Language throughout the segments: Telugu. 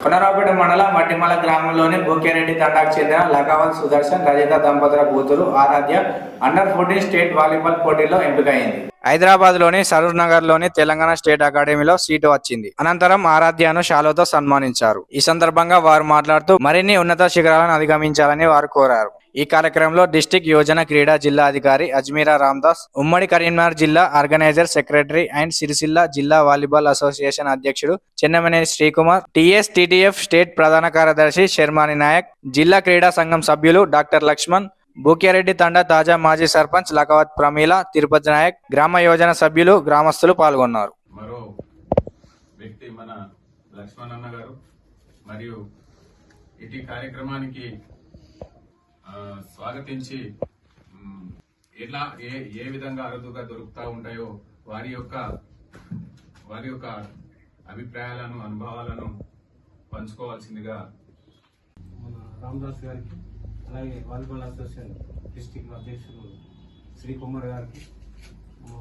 కొనరావుపేట మండలం మట్టిమల గ్రామంలోని బూకేరెడ్డి తండాకు చెందిన లగావల్ సుదర్శన్ రజిత దంపతుల కూతురు ఆరాధ్య అండర్-14 స్టేట్ వాలీబాల్ పోటీల్లో ఎంపికైంది. హైదరాబాద్లోని సరూర్ నగర్లోని తెలంగాణ స్టేట్ అకాడమీలో సీటు వచ్చింది. అనంతరం ఆరాధ్యను షాలోతో సన్మానించారు. ఈ సందర్భంగా వారు మాట్లాడుతూ మరిన్ని ఉన్నత శిఖరాలను అధిగమించాలని వారు కోరారు. ఈ కార్యక్రమంలో డిస్టిక్ యోజన క్రీడా జిల్లా అధికారి అజ్మీరా రామ్దాస్, ఉమ్మడి కరీంనగర్ జిల్లా ఆర్గనైజర్ సెక్రటరీ అండ్ సిరిసిల్ల జిల్లా వాలీబాల్ అసోసియేషన్ అధ్యక్షుడు చెన్నమనేని శ్రీకుమార్, టీఎస్టీటీఎఫ్ స్టేట్ ప్రధాన కార్యదర్శి శర్మాని నాయక్, జిల్లా క్రీడా సంఘం సభ్యులు డాక్టర్ లక్ష్మణ్, బూకేరెడ్డి తండా తాజా మాజీ సర్పంచ్ లకావత్ ప్రమీల, తిరుపతి నాయక్, గ్రామ యోజన సభ్యులు, గ్రామస్తులు పాల్గొన్నారు. మరో వ్యక్తి మన లక్ష్మణ్ అన్న గారు మరియు ఇటీ కార్యక్రమానికి స్వాగతించి ఏ విధంగా అరుదుగా దొరుకుతూ ఉంటాయో వారి యొక్క అభిప్రాయాలను అనుభవాలను పంచుకోవాల్సిందిగా మన రామదాస్ గారికి, అలాగే వాలీబాల్ అసోసియేషన్ డిస్టిక్ అధ్యక్షుడు శ్రీకుమార్ గారికి, మా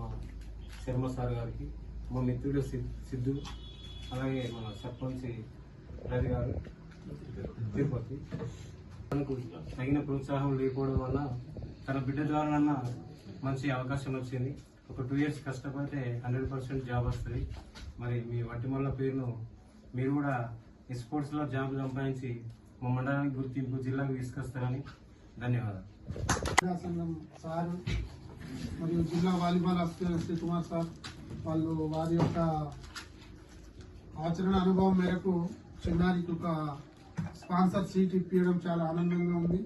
శర్మ సార్ గారికి, మా మిత్రుడు సిద్ధు, అలాగే మన సర్పంచ్ రవి గారు తిరుపతి, మనకు తగిన ప్రోత్సాహం లేకపోవడం వల్ల తన బిడ్డ ద్వారా మంచి అవకాశం వచ్చింది. ఒక 2 years కష్టపడితే 100% జాబ్ వస్తుంది. మరి మీ వట్టిమల్ల పేరును మీరు కూడా స్పోర్ట్స్లో జాబ్ సంపాదించి మా మండలానికి గుర్తింపు జిల్లాకు తీసుకొస్తారని ధన్యవాదాలు. సంఘం సార్ మరియు జిల్లా వాలీబాల్ అసోసియేషన్ శ్రీకుమార్ సార్ వాళ్ళు వారి యొక్క ఆచరణ అనుభవం మేరకు చిన్నారికి ఒక స్పాన్సర్ సీట్ ఇప్పించడం చాలా ఆనందంగా ఉంది.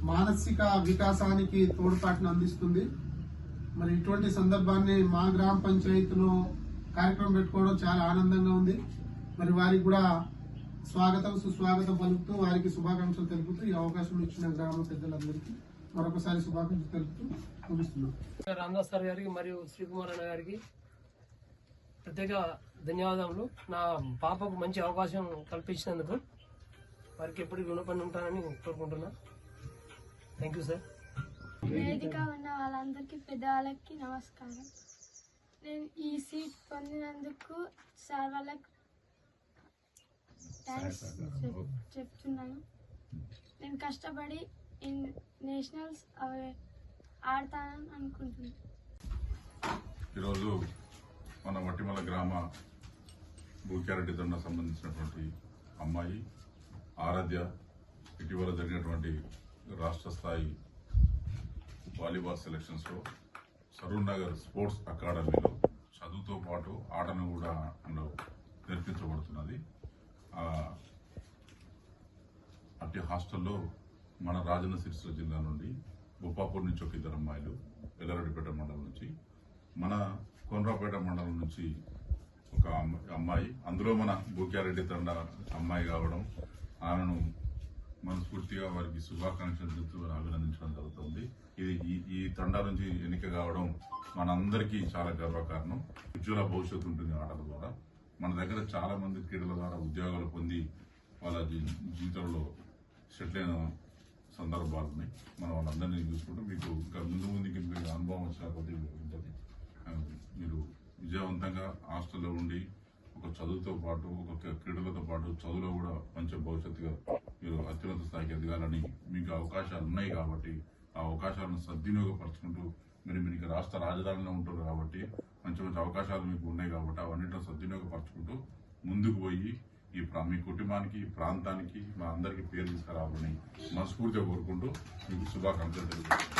మానసిక వికాసానికి తోడ్పాటును అందిస్తుంది. మరి ఇటువంటి సందర్భాన్ని మా గ్రామ పంచాయతీలో కార్యక్రమం పెట్టుకోవడం చాలా ఆనందంగా ఉంది. మరి వారికి కూడా స్వాగతం సుస్వాగతం పలుకుతూ వారికి శుభాకాంక్షలు తెలుపుతూ ఈ అవకాశం ఇచ్చిన గ్రామ పెద్దలందరికీ మరొకసారి శుభాకాంక్షలు తెలుపుతూ ముగిస్తున్నాం. రామదాస్ సార్ గారికి మరియు శ్రీకుమార్ అన్న గారికి ప్రత్యేక ధన్యవాదాలు. నా పాపకు మంచి అవకాశం కల్పించినందుకు వారికి ఎప్పటికీ రుణపడి ఉంటానని కోరుకుంటున్నా. Thank you sir. వేదిక ఉన్న వాళ్ళందరికీ పెద్దవాళ్ళకి నమస్కారం. నేను ఈ సీట్ పొందినందుకు సార్ వాళ్ళకి థ్యాంక్స్ చెప్తున్నాను. నేను కష్టపడి నేషనల్స్ ఆడతానని అనుకుంటున్నాను. ఈరోజు మన వట్టిమల గ్రామ బూకేరెడ్డి తండా సంబంధించినటువంటి అమ్మాయి ఆరాధ్య ఇటీవల జరిగినటువంటి రాష్ట్ర స్థాయి వాలీబాల్ సెలక్షన్స్లో సరూర్ నగర్ స్పోర్ట్స్ అకాడమీలో చదువుతో పాటు ఆటను కూడా నేర్పించబడుతున్నది. అట్టి హాస్టల్లో మన రాజన్న సిరిసిల్ల జిల్లా నుండి బొప్పాపూర్ నుంచి ఒక 2 అమ్మాయిలు, ఎల్లారెడ్డిపేట మండలం నుంచి, మన కొనరావుపేట మండలం నుంచి ఒక అమ్మాయి, అందులో మన బూకేరెడ్డి తండా అమ్మాయి కావడం, ఆమెను మనస్ఫూర్తిగా వారికి శుభాకాంక్షలు చెప్తూ అభినందించడం జరుగుతుంది. ఇది ఈ తండా నుంచి ఎన్నిక కావడం మనందరికీ చాలా గర్వకారణం. ఉజ్వల భవిష్యత్తు ఉంటుంది ఆటల ద్వారా. మన దగ్గర చాలా మంది క్రీడల ద్వారా ఉద్యోగాలు పొంది వాళ్ళ జీవితంలో సెటిల్ అయిన సందర్భాలు ఉన్నాయి. మనం వాళ్ళందరినీ చూసుకుంటూ మీకు ఇంకా ముందుకి మీకు అనుభవం వచ్చిన కొద్ది ఉంటుంది. మీరు విజయవంతంగా హాస్టల్లో ఉండి ఒక చదువుతో పాటు ఒక క్రీడలతో పాటు చదువులో కూడా మంచి భవిష్యత్తుగా మీరు అత్యున్నత స్థాయికి ఎదగాలని మీకు అవకాశాలు ఉన్నాయి. కాబట్టి ఆ అవకాశాలను సద్వినియోగపరచుకుంటూ మీరు రాష్ట్ర రాజధానిలో ఉంటారు కాబట్టి మంచి మంచి అవకాశాలు మీకు ఉన్నాయి కాబట్టి అవన్నిటిని సద్వినియోగపరచుకుంటూ ముందుకు పోయి మీ కుటుంబానికి, ప్రాంతానికి, మా అందరికీ పేరు తీసుకురావాలని మనస్ఫూర్తిగా కోరుకుంటూ మీకు శుభాకాంక్షలు తెలుపుతున్నాను.